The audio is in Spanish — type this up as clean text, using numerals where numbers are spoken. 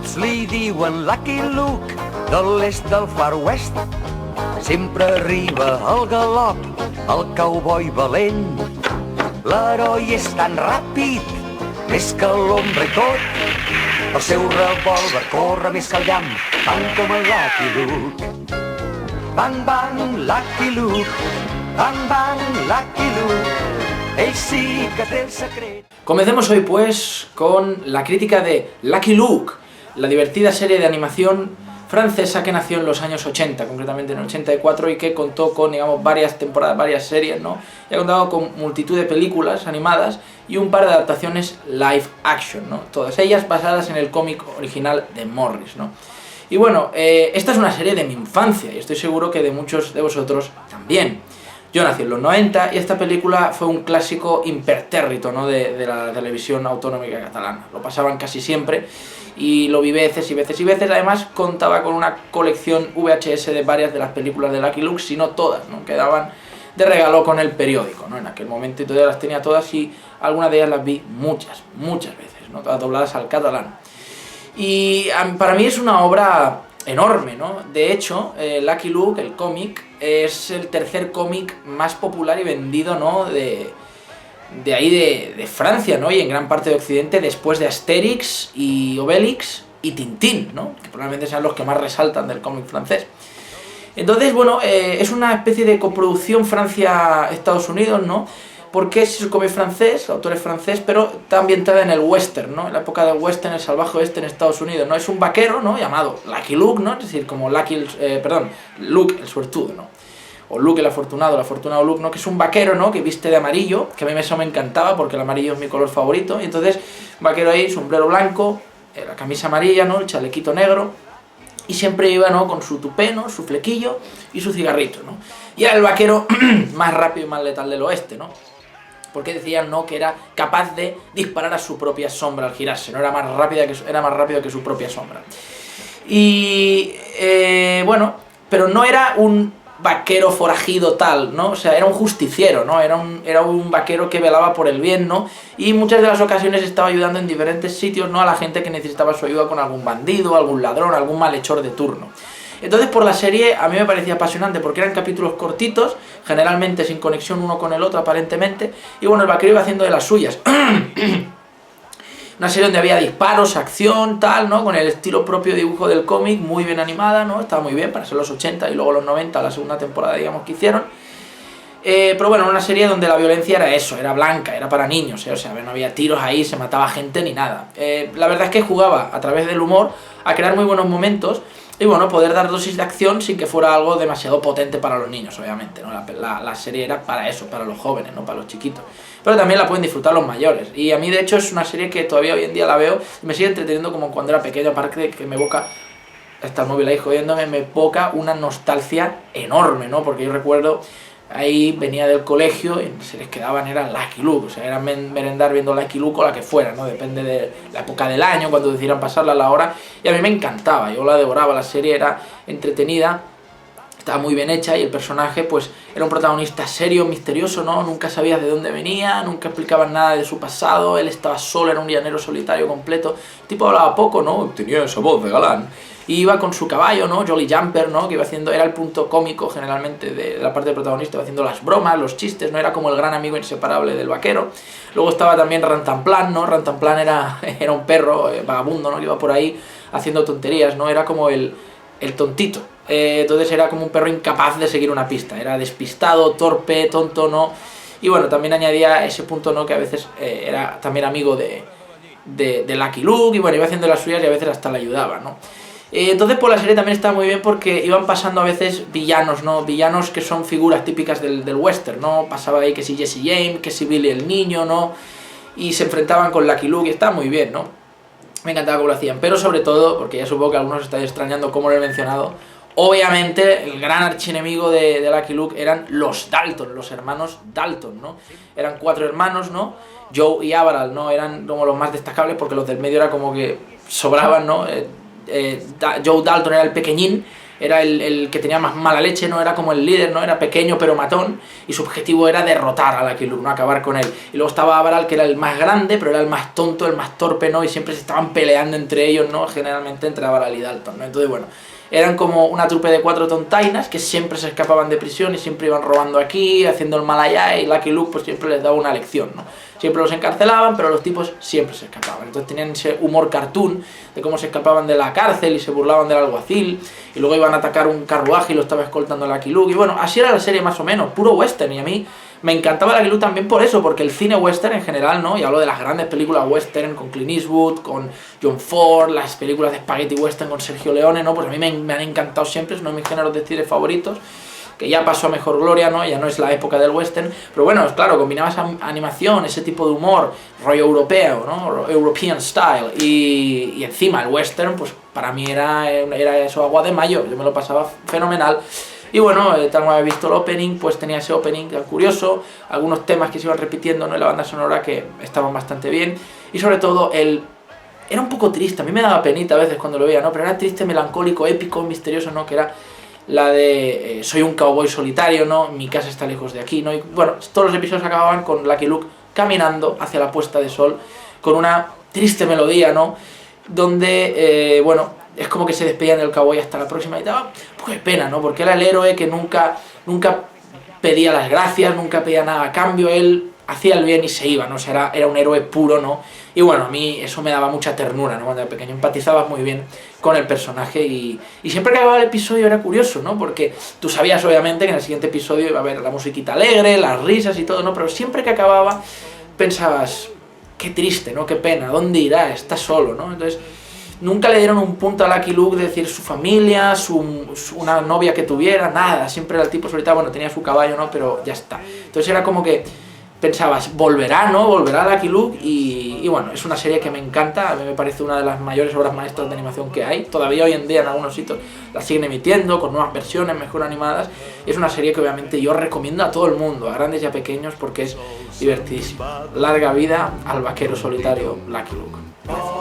Tots li diuen Lucky Luke, de l'est del Far West. Sempre arriba al galop, el cowboy valent. L'heroi és tan ràpid, més que l'ombra i tot. El seu revòlver corre més que el llamp, bang com el Lucky Luke. Bang, bang, Lucky Luke, bang, bang, Lucky Luke. Ell sí que té el secret. Comencemos hoy pues con la crítica de Lucky Luke, la divertida serie de animación francesa que nació en los años 80, concretamente en el 84, y que contó con, digamos, varias temporadas, varias series, ¿no? Y ha contado con multitud de películas animadas y un par de adaptaciones live action, ¿no? Todas ellas basadas en el cómic original de Morris, ¿no? Y bueno, esta es una serie de mi infancia y estoy seguro que de muchos de vosotros también. Yo nací en los 90 y esta película fue un clásico impertérrito, ¿no? de la televisión autonómica catalana. Lo pasaban casi siempre y lo vi veces y veces y veces. Además contaba con una colección VHS de varias de las películas de Lucky Luke, si no todas, ¿no? Quedaban de regalo con el periódico, ¿no? En aquel momento, y todavía las tenía todas y algunas de ellas las vi muchas veces, ¿no? Todas dobladas al catalán. Y para mí es una obra enorme, ¿no? De hecho, Lucky Luke, el cómic, es el tercer cómic más popular y vendido, ¿no? de Francia, ¿no? Y en gran parte de Occidente, después de Asterix y Obelix y Tintín, ¿no? Que probablemente sean los que más resaltan del cómic francés. Entonces, bueno, es una especie de coproducción Francia-Estados Unidos, ¿no? Porque es un cómic francés, el autor es francés, pero está ambientada en el western, ¿no? En la época del western, el salvaje oeste en Estados Unidos, ¿no? Es un vaquero, ¿no? Llamado Lucky Luke, ¿no? Es decir, como Luke el suertudo, ¿no? O Luke el afortunado Luke, ¿no? Que es un vaquero, ¿no? Que viste de amarillo, que a mí eso me encantaba porque el amarillo es mi color favorito. Y entonces, vaquero ahí, sombrero blanco, la camisa amarilla, ¿no? El chalequito negro. Y siempre iba, ¿no? Con su tupé, ¿no? Su flequillo y su cigarrito, ¿no? Y era el vaquero más rápido y más letal del oeste, ¿no? Porque decían, ¿no? Que era capaz de disparar a su propia sombra al girarse, ¿no? Era más rápido que su propia sombra. Y, bueno, pero no era un vaquero forajido tal, ¿no? O sea, era un justiciero, ¿no? Era un vaquero que velaba por el bien, ¿no? Y muchas de las ocasiones estaba ayudando en diferentes sitios, ¿no? A la gente que necesitaba su ayuda con algún bandido, algún ladrón, algún malhechor de turno. Entonces, por la serie, a mí me parecía apasionante porque eran capítulos cortitos, generalmente sin conexión uno con el otro, aparentemente, y bueno, el vaquero iba haciendo de las suyas. Una serie donde había disparos, acción, tal, ¿no? Con el estilo propio de dibujo del cómic, muy bien animada, ¿no? Estaba muy bien para ser los 80 y luego los 90, la segunda temporada, digamos, que hicieron. Pero bueno, una serie donde la violencia era eso, era blanca, era para niños, o sea, no había tiros ahí, se mataba gente ni nada. La verdad es que jugaba a través del humor a crear muy buenos momentos y bueno, poder dar dosis de acción sin que fuera algo demasiado potente para los niños, obviamente, ¿no? La serie era para eso, para los jóvenes, no para los chiquitos. Pero también la pueden disfrutar los mayores. Y a mí, de hecho, es una serie que todavía hoy en día la veo y me sigue entreteniendo como cuando era pequeño, aparte de que me evoca, está el móvil ahí jodiéndome, me evoca una nostalgia enorme, ¿no? Porque yo recuerdo, ahí venía del colegio y se les quedaban, era Lucky Luke, o sea, era merendar viendo Lucky Luke o la que fuera, ¿no? Depende de la época del año, cuando decidieran pasarla a la hora, y a mí me encantaba, yo la devoraba, la serie era entretenida, estaba muy bien hecha y el personaje, pues, era un protagonista serio, misterioso, ¿no? Nunca sabías de dónde venía, nunca explicaban nada de su pasado, él estaba solo, era un llanero solitario completo, el tipo hablaba poco, ¿no? Tenía esa voz de galán. Y iba con su caballo, ¿no? Jolly Jumper, ¿no? Que iba haciendo, era el punto cómico generalmente de la parte del protagonista, iba haciendo las bromas, los chistes, ¿no? Era como el gran amigo inseparable del vaquero. Luego estaba también Rantanplan, ¿no? Rantanplan era un perro vagabundo, ¿no? Que iba por ahí haciendo tonterías, ¿no? Era como el tontito. Entonces era como un perro incapaz de seguir una pista. Era despistado, torpe, tonto, ¿no? Y bueno, también añadía ese punto, ¿no? Que a veces era también amigo de Lucky Luke, y bueno, iba haciendo las suyas y a veces hasta le ayudaba, ¿no? Entonces, pues la serie también estaba muy bien porque iban pasando a veces villanos, ¿no? Villanos que son figuras típicas del western, ¿no? Pasaba ahí que si Jesse James, que si Billy el Niño, ¿no? Y se enfrentaban con Lucky Luke y estaba muy bien, ¿no? Me encantaba cómo lo hacían, pero sobre todo, porque ya supongo que algunos estáis extrañando cómo lo he mencionado, obviamente el gran archienemigo de Lucky Luke eran los Dalton, los hermanos Dalton, ¿no? Eran 4 hermanos, ¿no? Joe y Avaral, ¿no? Eran como los más destacables porque los del medio era como que sobraban, ¿no? Joe Dalton era el pequeñín, era el que tenía más mala leche, ¿no? Era como el líder, ¿no? Era pequeño pero matón, y su objetivo era derrotar a Lucky Luke, ¿no? Acabar con él. Y luego estaba Avral, que era el más grande, pero era el más tonto, el más torpe, ¿no? Y siempre se estaban peleando entre ellos, ¿no? Generalmente entre Avral y Dalton, ¿no? Entonces, bueno, eran como una trupe de 4 tontainas que siempre se escapaban de prisión y siempre iban robando aquí, haciendo el mal allá, y Lucky Luke pues siempre les daba una lección, ¿no? Siempre los encarcelaban, pero los tipos siempre se escapaban. Entonces tenían ese humor cartoon de cómo se escapaban de la cárcel y se burlaban del alguacil, y luego iban a atacar un carruaje y lo estaba escoltando Lucky Luke. Y bueno, así era la serie más o menos, puro western, y a mí me encantaba Lucky Luke también por eso, porque el cine western en general, ¿no? Y hablo de las grandes películas western con Clint Eastwood, con John Ford, las películas de spaghetti western con Sergio Leone, ¿no? Pues a mí me han encantado siempre, es uno de mis géneros de cine favoritos, que ya pasó a mejor gloria, ¿no? Ya no es la época del western, pero bueno, claro, combinaba esa animación, ese tipo de humor, rollo europeo, ¿no? European style, y encima el western, pues para mí era eso, agua de mayo, yo me lo pasaba fenomenal. Y bueno, tal como había visto el opening, pues tenía ese opening curioso, algunos temas que se iban repitiendo, ¿no? En la banda sonora que estaban bastante bien, y sobre todo era un poco triste, a mí me daba penita a veces cuando lo veía, ¿no? Pero era triste, melancólico, épico, misterioso, ¿no? Que era la de soy un cowboy solitario, ¿no? Mi casa está lejos de aquí, ¿no? Y bueno, todos los episodios acababan con Lucky Luke caminando hacia la puesta de sol con una triste melodía, ¿no? Donde, bueno, es como que se despedían del cowboy hasta la próxima y daba un poco de pena, ¿no? Porque era el héroe que nunca pedía las gracias, nunca pedía nada a cambio, él hacía el bien y se iba, ¿no? O sea, era un héroe puro, ¿no? Y bueno, a mí eso me daba mucha ternura, ¿no? Cuando era pequeño empatizabas muy bien con el personaje y siempre que acababa el episodio era curioso, ¿no? Porque tú sabías obviamente que en el siguiente episodio iba a haber la musiquita alegre, las risas y todo, ¿no? Pero siempre que acababa pensabas, qué triste, ¿no? Qué pena, ¿dónde irá? Está solo, ¿no? Entonces nunca le dieron un punto a Lucky Luke de decir su familia, una novia que tuviera, nada, siempre era el tipo solitario, bueno, tenía su caballo, ¿no? Pero ya está. Entonces era como que pensabas, volverá, ¿no? Volverá Lucky Luke y bueno, es una serie que me encanta, a mí me parece una de las mayores obras maestras de animación que hay, todavía hoy en día en algunos sitios la siguen emitiendo con nuevas versiones, mejor animadas, y es una serie que obviamente yo recomiendo a todo el mundo, a grandes y a pequeños, porque es divertidísima. Larga vida al vaquero solitario Lucky Luke.